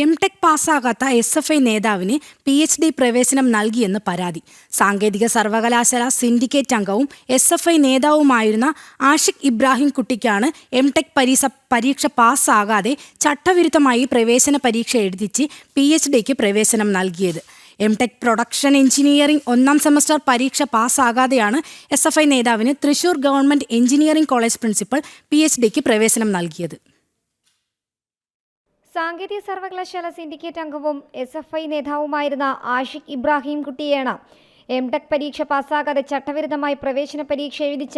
MTech പാസ്സാകാത്ത SFI നേതാവിന് PhD പ്രവേശനം നൽകിയെന്ന് പരാതി. സാങ്കേതിക സർവകലാശാല സിൻഡിക്കേറ്റ് അംഗവും SFI നേതാവുമായിരുന്ന ആഷിഖ് ഇബ്രാഹിം കുട്ടിക്കാണ് എംടെക് പരീക്ഷ പാസ്സാകാതെ ചട്ടവിരുദ്ധമായി പ്രവേശന പരീക്ഷ എഴുതിച്ച് PhDക്ക് പ്രവേശനം നൽകിയത്. എംടെക് പ്രൊഡക്ഷൻ എഞ്ചിനീയറിംഗ് 1ാം സെമസ്റ്റർ പരീക്ഷ പാസ്സാകാതെയാണ് SFI നേതാവിന് Thrissur government engineering college principal PhDക്ക് പ്രവേശനം നൽകിയത്. സാങ്കേതിക സർവകലാശാല സിൻഡിക്കേറ്റ് അംഗവും SFI നേതാവുമായിരുന്ന ആഷിഖ് ഇബ്രാഹിം കുട്ടിയാണ് എംടെക് പരീക്ഷ പാസ്സാകാതെ ചട്ടവിരുദ്ധമായി പ്രവേശന പരീക്ഷ എഴുതിച്ച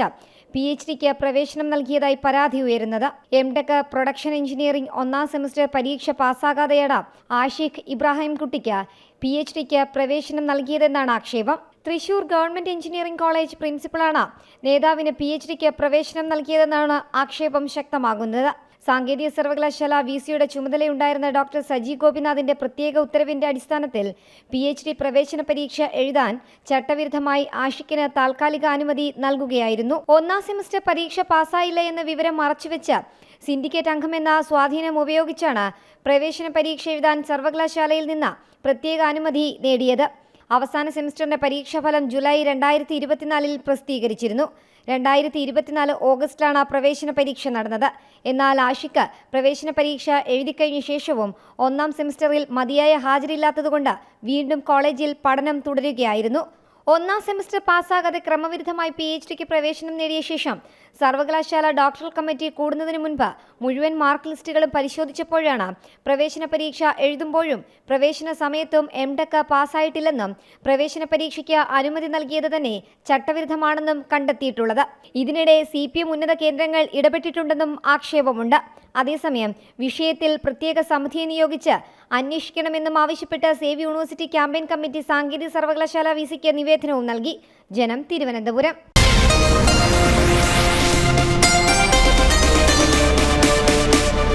PhDക്ക് പ്രവേശനം നൽകിയതായി പരാതി ഉയരുന്നത്. എംടെക് പ്രൊഡക്ഷൻ എഞ്ചിനീയറിംഗ് 1ാം സെമസ്റ്റർ പരീക്ഷ പാസ്സാകാതെയാണ് ആഷിഖ് ഇബ്രാഹിം കുട്ടിക്ക് PhDക്ക് പ്രവേശനം നൽകിയതെന്നാണ് ആക്ഷേപം. തൃശൂർ ഗവൺമെന്റ് എഞ്ചിനീയറിംഗ് കോളേജ് പ്രിൻസിപ്പളാണ് നേതാവിന് PhDക്ക് പ്രവേശനം നൽകിയതെന്നാണ് ആക്ഷേപം ശക്തമാകുന്നത്. സാങ്കേതിക സർവകലാശാല VCയുടെ ചുമതലയുണ്ടായിരുന്ന ഡോക്ടർ സജി ഗോപിനാഥിന്റെ പ്രത്യേക ഉത്തരവിന്റെ അടിസ്ഥാനത്തിൽ PhD പ്രവേശന പരീക്ഷ എഴുതാൻ ചട്ടവിരുദ്ധമായി ആഷിഖിന് താൽക്കാലിക അനുമതി നൽകുകയായിരുന്നു. 1ാം സെമസ്റ്റർ പരീക്ഷ പാസ്സായില്ല എന്ന വിവരം മറച്ചുവെച്ച് സിൻഡിക്കേറ്റ് അംഗമെന്ന സ്വാധീനം ഉപയോഗിച്ചാണ് പ്രവേശന പരീക്ഷ എഴുതാൻ സർവകലാശാലയിൽ നിന്ന് പ്രത്യേക അനുമതി നേടിയത്. അവസാന സെമസ്റ്ററിന്റെ പരീക്ഷാഫലം ജൂലൈ 2024 പ്രസിദ്ധീകരിച്ചിരുന്നു. 2024 ഓഗസ്റ്റിലാണ് പ്രവേശന പരീക്ഷ നടന്നത്. എന്നാൽ ആഷിഖ് പ്രവേശന പരീക്ഷ എഴുതിക്കഴിഞ്ഞ ശേഷവും 1ാം സെമസ്റ്ററിൽ മതിയായ ഹാജരില്ലാത്തതുകൊണ്ട് വീണ്ടും കോളേജിൽ പഠനം തുടരുകയായിരുന്നു. 1ാം സെമസ്റ്റർ പാസ്സാകാതെ ക്രമവിരുദ്ധമായി PhDക്ക് പ്രവേശനം നേടിയ ശേഷം സർവകലാശാല ഡോക്ടറൽ കമ്മിറ്റി കൂടുന്നതിന് മുൻപ് മുഴുവൻ മാർക്ക് ലിസ്റ്റുകളും പരിശോധിച്ചപ്പോഴാണ് പ്രവേശന പരീക്ഷ എഴുതുമ്പോഴും പ്രവേശന സമയത്തും എംടെക് പാസ്സായിട്ടില്ലെന്നും പ്രവേശന പരീക്ഷയ്ക്ക് അനുമതി നൽകിയത് തന്നെ ചട്ടവിരുദ്ധമാണെന്നും കണ്ടെത്തിയിട്ടുള്ളത്. ഇതിനിടെ CPM ഉന്നത കേന്ദ്രങ്ങൾ ഇടപെട്ടിട്ടുണ്ടെന്നും ആക്ഷേപമുണ്ട്. അതേസമയം വിഷയത്തിൽ പ്രത്യേക സമിതിയെ നിയോഗിച്ച് അന്വേഷിക്കണമെന്നും ആവശ്യപ്പെട്ട് സേവ് യൂണിവേഴ്സിറ്റി ക്യാമ്പയിൻ കമ്മിറ്റി സാങ്കേതിക സർവകലാശാല VCക്ക് നിവേദനവും നൽകി. ജനം, തിരുവനന്തപുരം.